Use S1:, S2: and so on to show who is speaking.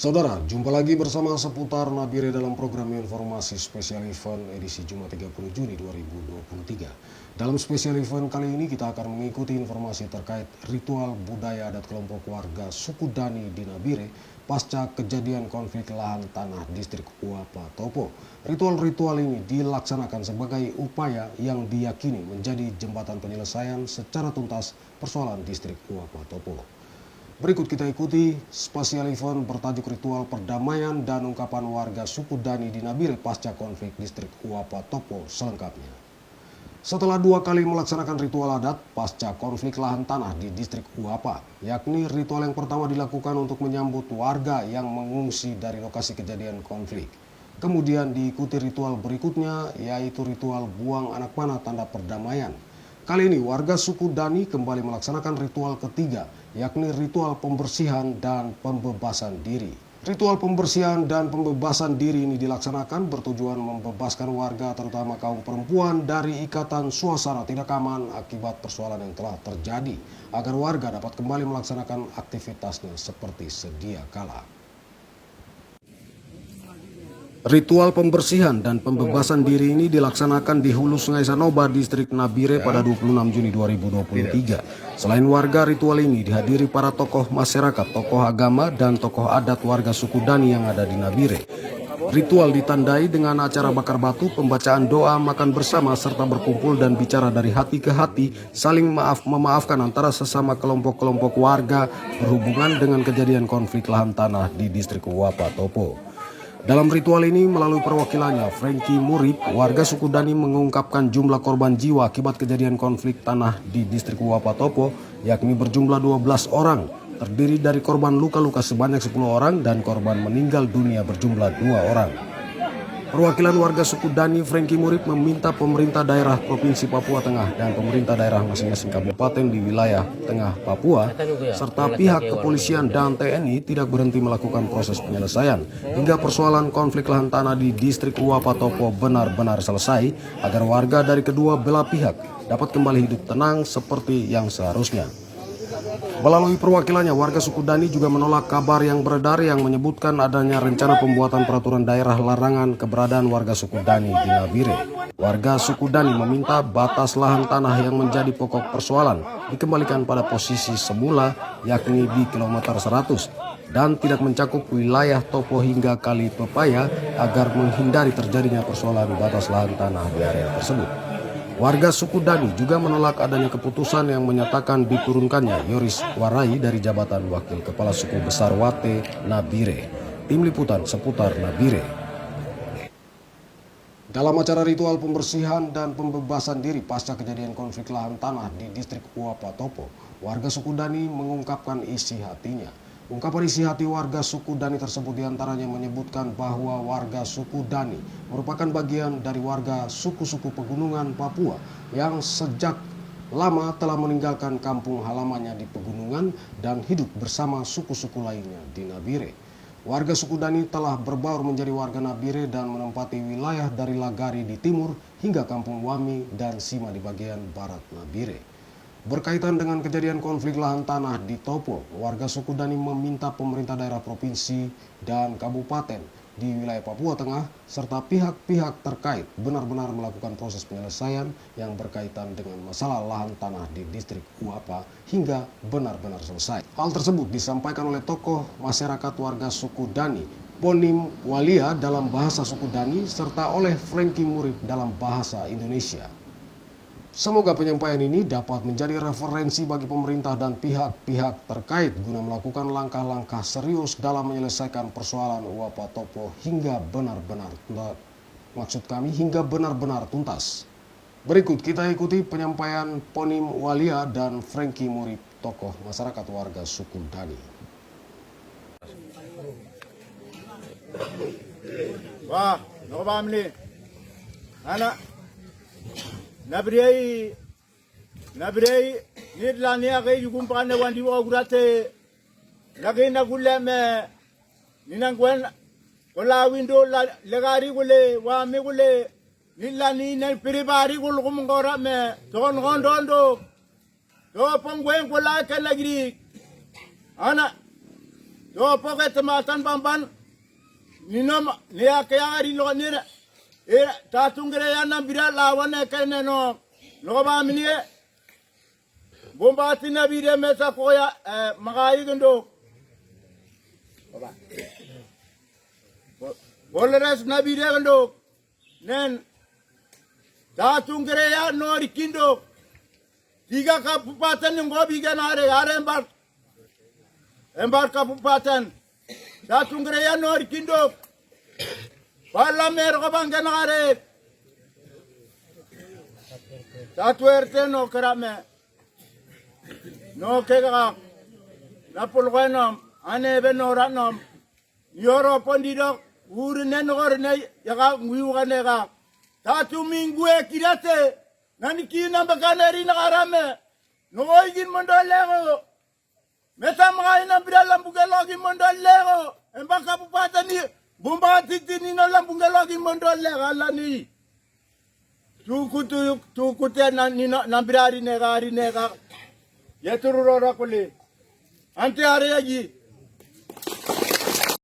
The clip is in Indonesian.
S1: Saudara, jumpa lagi bersama seputar Nabire dalam program informasi spesial event edisi Jumat 30 Juni 2023. Dalam spesial event kali ini kita akan mengikuti informasi terkait ritual budaya adat kelompok warga suku Dani di Nabire pasca kejadian konflik lahan tanah distrik Uapa Topo. Ritual-ritual ini dilaksanakan sebagai upaya yang diyakini menjadi jembatan penyelesaian secara tuntas persoalan distrik Uapa Topo. Berikut kita ikuti spesial event bertajuk Ritual Perdamaian dan Ungkapan Warga Suku Dani di Nabire pasca konflik distrik Uapa Topo selengkapnya. Setelah 2 kali melaksanakan ritual adat pasca konflik lahan tanah di distrik Uapa, yakni ritual yang pertama dilakukan untuk menyambut warga yang mengungsi dari lokasi kejadian konflik. Kemudian diikuti ritual berikutnya yaitu ritual buang anak panah tanda perdamaian. Kali ini warga suku Dani kembali melaksanakan ritual ketiga, yakni ritual pembersihan dan pembebasan diri. Ritual pembersihan dan pembebasan diri ini dilaksanakan bertujuan membebaskan warga terutama kaum perempuan dari ikatan suasana tidak aman akibat persoalan yang telah terjadi, agar warga dapat kembali melaksanakan aktivitasnya seperti sedia kala. Ritual pembersihan dan pembebasan diri ini dilaksanakan di Hulu Sungai Sanoba, distrik Nabire pada 26 Juni 2023. Selain warga, ritual ini dihadiri para tokoh masyarakat, tokoh agama, dan tokoh adat warga suku Dani yang ada di Nabire. Ritual ditandai dengan acara bakar batu, pembacaan doa, makan bersama, serta berkumpul dan bicara dari hati ke hati, saling memaafkan antara sesama kelompok-kelompok warga berhubungan dengan kejadian konflik lahan tanah di distrik Uapa Topo. Dalam ritual ini melalui perwakilannya, Frankie Murib, warga suku Dani mengungkapkan jumlah korban jiwa akibat kejadian konflik tanah di distrik Uapa Topo, yakni berjumlah 12 orang, terdiri dari korban luka-luka sebanyak 10 orang dan korban meninggal dunia berjumlah 2 orang. Perwakilan warga suku Dani, Frankie Murib, meminta pemerintah daerah Provinsi Papua Tengah dan pemerintah daerah masing-masing kabupaten di wilayah tengah Papua, serta pihak kepolisian dan TNI tidak berhenti melakukan proses penyelesaian hingga persoalan konflik lahan tanah di distrik Uapa Topo benar-benar selesai, agar warga dari kedua belah pihak dapat kembali hidup tenang seperti yang seharusnya. Melalui perwakilannya, warga suku Dani juga menolak kabar yang beredar yang menyebutkan adanya rencana pembuatan peraturan daerah larangan keberadaan warga suku Dani di Nabire. Warga suku Dani meminta batas lahan tanah yang menjadi pokok persoalan dikembalikan pada posisi semula, yakni di kilometer 100, dan tidak mencakup wilayah Topo hingga Kali Pepaya agar menghindari terjadinya persoalan batas lahan tanah di area tersebut. Warga suku Dani juga menolak adanya keputusan yang menyatakan diturunkannya Yoris Warai dari jabatan Wakil Kepala Suku Besar Wate Nabire. Tim Liputan seputar Nabire. Dalam acara ritual pembersihan dan pembebasan diri pasca kejadian konflik lahan tanah di distrik Uapa Topo, warga suku Dani mengungkapkan isi hatinya. Ungkapan isi hati warga suku Dani tersebut diantaranya menyebutkan bahwa warga suku Dani merupakan bagian dari warga suku-suku pegunungan Papua yang sejak lama telah meninggalkan kampung halamannya di pegunungan dan hidup bersama suku-suku lainnya di Nabire. Warga suku Dani telah berbaur menjadi warga Nabire dan menempati wilayah dari Lagari di timur hingga kampung Wami dan Sima di bagian barat Nabire. Berkaitan dengan kejadian konflik lahan tanah di Topo, warga suku Dani meminta pemerintah daerah provinsi dan kabupaten di wilayah Papua Tengah serta pihak-pihak terkait benar-benar melakukan proses penyelesaian yang berkaitan dengan masalah lahan tanah di distrik Uapa hingga benar-benar selesai. Hal tersebut disampaikan oleh tokoh masyarakat warga suku Dani, Ponim Walia dalam bahasa suku Dani, serta oleh Frankie Murib dalam bahasa Indonesia. Semoga penyampaian ini dapat menjadi referensi bagi pemerintah dan pihak-pihak terkait guna melakukan langkah-langkah serius dalam menyelesaikan persoalan Uapa Topo hingga benar-benar tuntas. Berikut kita ikuti penyampaian Ponim Walia dan Frankie Murib, tokoh masyarakat warga suku Dani.
S2: Wah, no family. Anak Nabirei nidla ni ake yukumpane wandi wa gurate lagi na guleme ninangwen kola window la legari gule wa me gule nilla ni na piribari gul kumngora me ton gondondo do pongwen kola kanagri ana Do poket matan bamban ninom nia kaya ari lo nira tatungre ya na bira lawan kene no lo ba minie bomba tina bire mesa koya magai gendo baba boleres na bire gendo nen tatungre ya no rikindo tiga kabupaten ngobi ganare embar kabupaten tatungre ya no rikindo Pala mer ko bang ganare. Tatu erte no kerame. No kega. Napol konom ane benoranom. Yoro pondido urne norne yaga nguyugane ga. Tatu mingwe kirate. Nani kina bakaneri na karame. No igin mondolego. Meta mga ina bidalam bugalogi mondolego. Embaka pupata ni Bumba titini no lambunga lagi mondole galani. Tukute na birari nega. Yeturu rora kule. Ante are yagi.